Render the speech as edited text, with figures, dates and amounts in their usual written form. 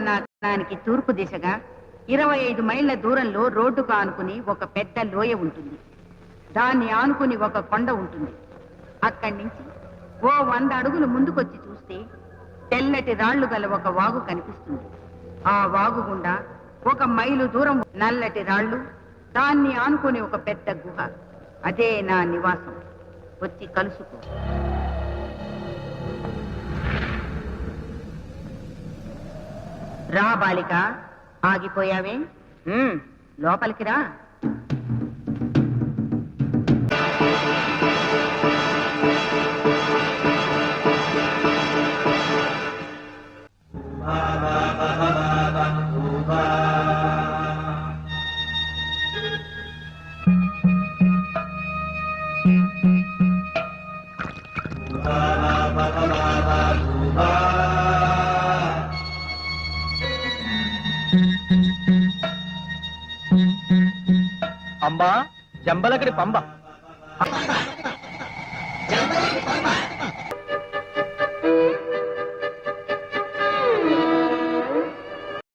పట్టణానికి తూర్పు దిశగా 25 మైళ్ళ దూరంలో రోడ్డుకు ఆనుకుని ఒక పెద్ద లోయ ఉంటుంది. దాన్ని ఆనుకుని ఒక కొండ ఉంటుంది. అక్కడి నుంచి ఓ 100 అడుగులు ముందుకొచ్చి చూస్తే తెల్లటి రాళ్లు గల ఒక వాగు కనిపిస్తుంది. ఆ వాగు గుండా 1 మైలు దూరం నల్లటి రాళ్లు, దాన్ని ఆనుకుని ఒక పెద్ద గుహ. అదే నా నివాసం. వచ్చి కలుసుకో. రా బాలిక, ఆగిపోయావే? లోపలికి రా. అంబా జంబలకడి పంబ.